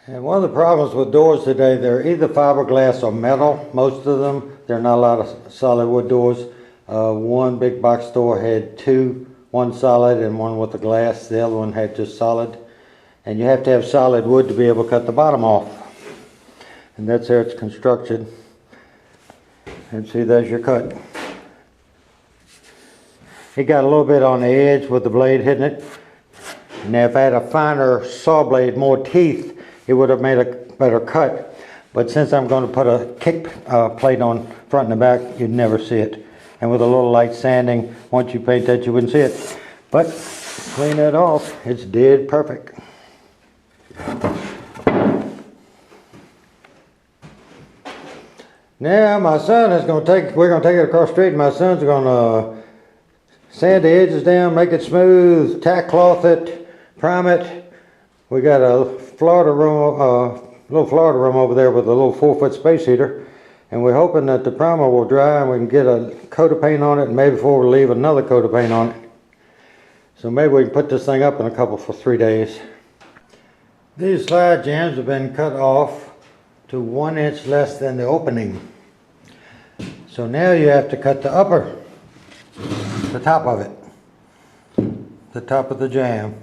And one of the problems with doors today, they're either fiberglass or metal, most of them. There are not a lot of solid wood doors. One big box door had two, one solid and one with the glass. The other one had just solid. And you have to have solid wood to be able to cut the bottom off. And that's how it's constructed. And see, there's your cut. It got a little bit on the edge with the blade hitting it. Now if I had a finer saw blade, more teeth, it would have made a better cut. But since I'm going to put a kick plate on front and the back, you'd never see it. And with a little light sanding, once you paint that, you wouldn't see it. But clean that off, it's dead perfect. Now my son is going to we're going to take it across the street, and my son's going to sand the edges down, make it smooth, tack cloth it, prime it. We got a Florida room, little Florida room over there with a little 4-foot space heater, and we're hoping that the primer will dry and we can get a coat of paint on it, and maybe before we leave another coat of paint on it. So maybe we can put this thing up in for 3 days. These slide jambs have been cut off to 1 inch less than the opening. So now you have to cut the top of it, the top of the jamb.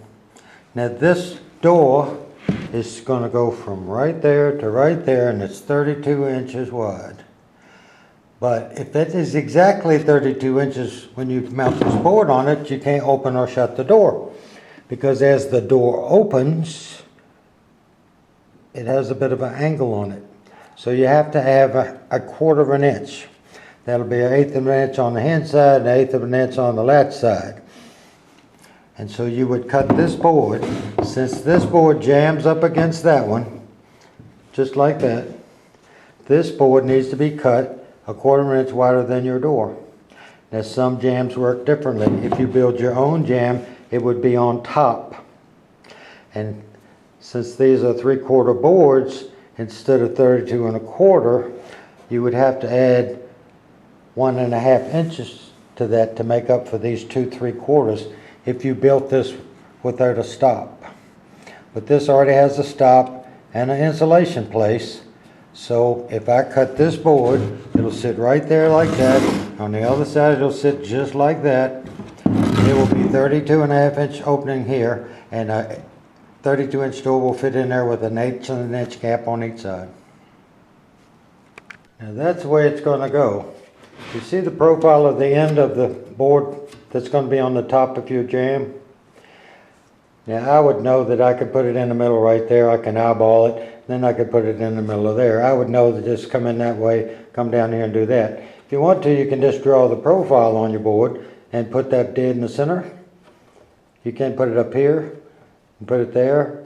Now this door is going to go from right there to right there, and it's 32 inches wide. But if it is exactly 32 inches when you mount this board on it, you can't open or shut the door. Because as the door opens, it has a bit of an angle on it. So you have to have a 1/4 of an inch. That'll be 1/8 of an inch on the hinge side and 1/8 of an inch on the latch side. And so you would cut this board, since this board jams up against that one, just like that, this board needs to be cut 1/4 of an inch wider than your door. Now some jambs work differently. If you build your own jamb, it would be on top. And since these are 3/4 boards, instead of 32 1/4, you would have to add 1.5 inches to that to make up for these 2 3/4 if you built this without a stop. But this already has a stop and an insulation place. So if I cut this board, it'll sit right there like that. On the other side, it'll sit just like that. It will be 32.5 inch opening here, and a 32 inch door will fit in there with an 1/8 of an inch gap on each side. Now that's the way it's going to go. You see the profile of the end of the board that's going to be on the top of your jamb? Now I would know that I could put it in the middle right there. I can eyeball it. Then I could put it in the middle of there. I would know to just come in that way, come down here and do that. If you want to, you can just draw the profile on your board and put that dead in the center. You can put it up here and put it there,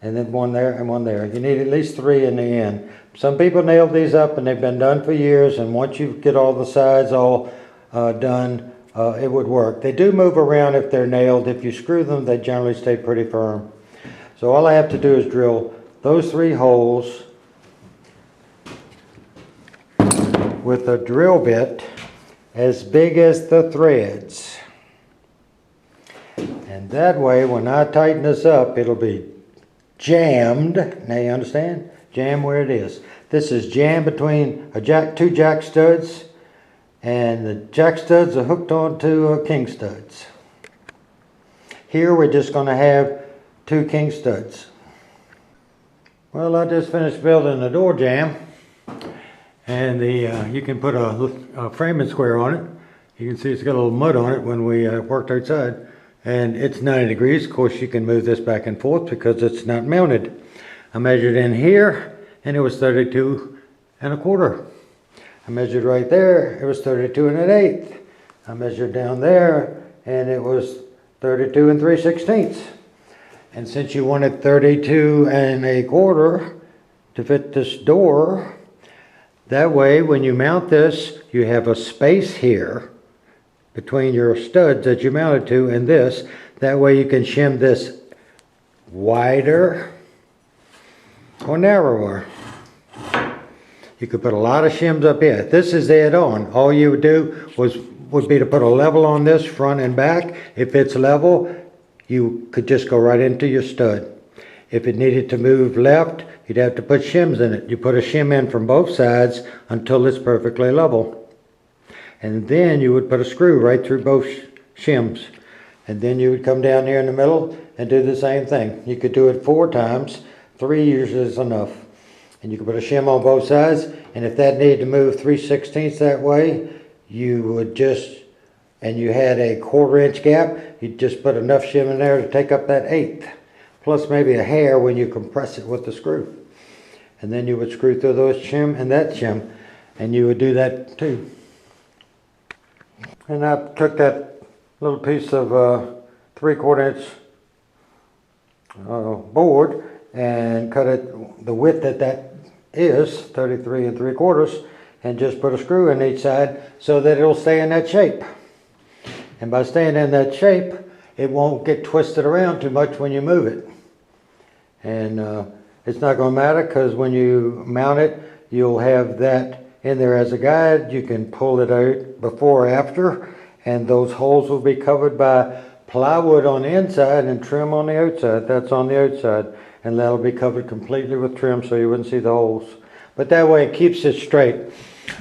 and then one there and one there. You need at least 3 in the end. Some people nail these up and they've been done for years, and once you get all the sides all done, it would work. They do move around if they're nailed. If you screw them, they generally stay pretty firm. So all I have to do is drill those 3 holes with a drill bit as big as the threads. And that way, when I tighten this up, it'll be jammed. Now you understand? Jam where it is. This is jammed between 2 jack studs, and the jack studs are hooked onto king studs. Here we're just going to have 2 king studs. Well, I just finished building the door jamb, and you can put a framing square on it. You can see it's got a little mud on it when we worked outside, and it's 90 degrees. Of course, you can move this back and forth because it's not mounted. I measured in here, and it was 32 1/4. I measured right there, it was 32 1/8. I measured down there, and it was 32 3/16. And since you wanted 32 1/4 to fit this door, that way when you mount this, you have a space here between your studs that you mounted to and this. That way you can shim this wider or narrower. You could put a lot of shims up here. This is add on. All you would do would be to put a level on this front and back. If it's level, you could just go right into your stud. If it needed to move left, you'd have to put shims in it. You put a shim in from both sides until it's perfectly level. And then you would put a screw right through both shims. And then you would come down here in the middle and do the same thing. You could do it 4 times. 3 usually is enough. And you could put a shim on both sides. And if that needed to move 3/16 that way, you would just, and you had a 1/4 inch gap, you'd just put enough shim in there to take up that 1/8. Plus maybe a hair when you compress it with the screw. And then you would screw through those shim and that shim. And you would do that too. And I took that little piece of 3/4 inch board and cut it the width that is, 33 3/4, and just put a screw in each side so that it'll stay in that shape. And by staying in that shape, it won't get twisted around too much when you move it. And it's not going to matter, because when you mount it, you'll have that in there as a guide. You can pull it out before or after, and those holes will be covered by plywood on the inside and trim on the outside. That's on the outside, and that'll be covered completely with trim so you wouldn't see the holes. But that way it keeps it straight.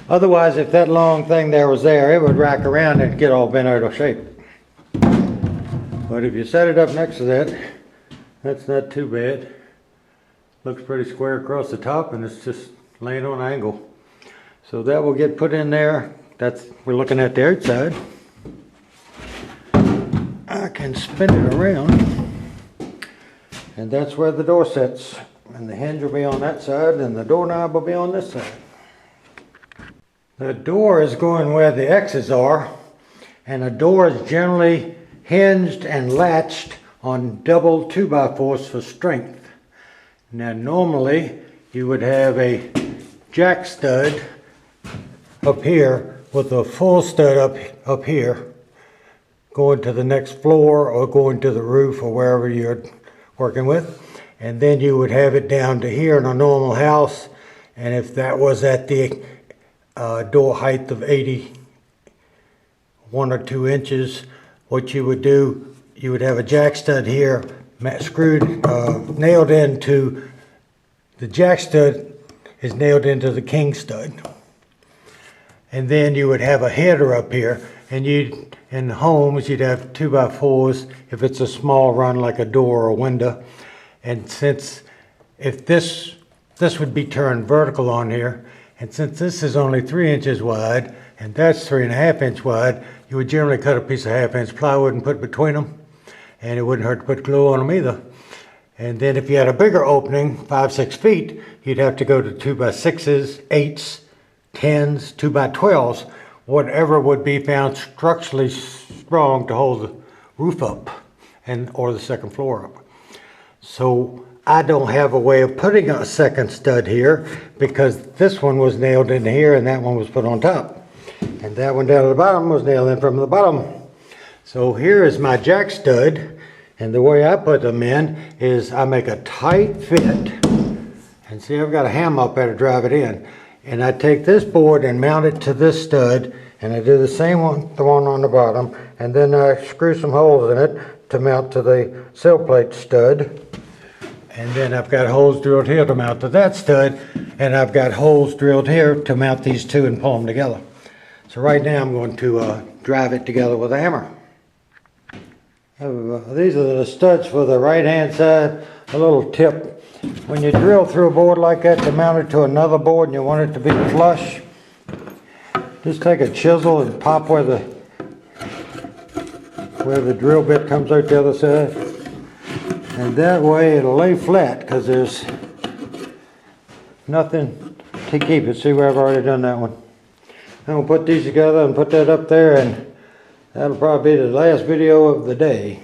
Otherwise, if that long thing there was there, it would rack around and get all bent out of shape. But if you set it up next to that, that's not too bad. Looks pretty square across the top, and it's just laying on an angle. So that will get put in there. We're looking at the outside. I can spin it around, and that's where the door sits. And the hinge will be on that side, and the doorknob will be on this side. The door is going where the X's are, and a door is generally hinged and latched on double 2x4s for strength. Now normally you would have a jack stud up here with a full stud up here going to the next floor or going to the roof or wherever you're working with. And then you would have it down to here in a normal house, and if that was at the door height of 81 or 2 inches, what you would do, you would have a jack stud here screwed, nailed into, the jack stud is nailed into the king stud. And then you would have a header up here, and in homes you'd have 2x4s if it's a small run like a door or a window. And if this would be turned vertical on here, and since this is only 3 inches wide and that's 3.5 inch wide, you would generally cut a piece of 1/2 inch plywood and put between them, and it wouldn't hurt to put glue on them either. And then if you had a bigger opening, 5-6 feet, you'd have to go to 2x6s, 8s, 10s, 2x12s, whatever would be found structurally strong to hold the roof up or the second floor up. So I don't have a way of putting a second stud here, because this one was nailed into here and that one was put on top. And that one down at the bottom was nailed in from the bottom. So here is my jack stud, and the way I put them in is I make a tight fit. And see, I've got a hammer up there to drive it in. And I take this board and mount it to this stud, and I do the same one, the one on the bottom, and then I screw some holes in it to mount to the sill plate stud. And then I've got holes drilled here to mount to that stud, and I've got holes drilled here to mount these two and pull them together. So right now I'm going to drive it together with a hammer. These are the studs for the right hand side. A little tip: when you drill through a board like that to mount it to another board and you want it to be flush, just take a chisel and pop where the drill bit comes out the other side. And that way it'll lay flat, because there's nothing to keep it. See where I've already done that one. I'm going to put these together and put that up there, and that'll probably be the last video of the day.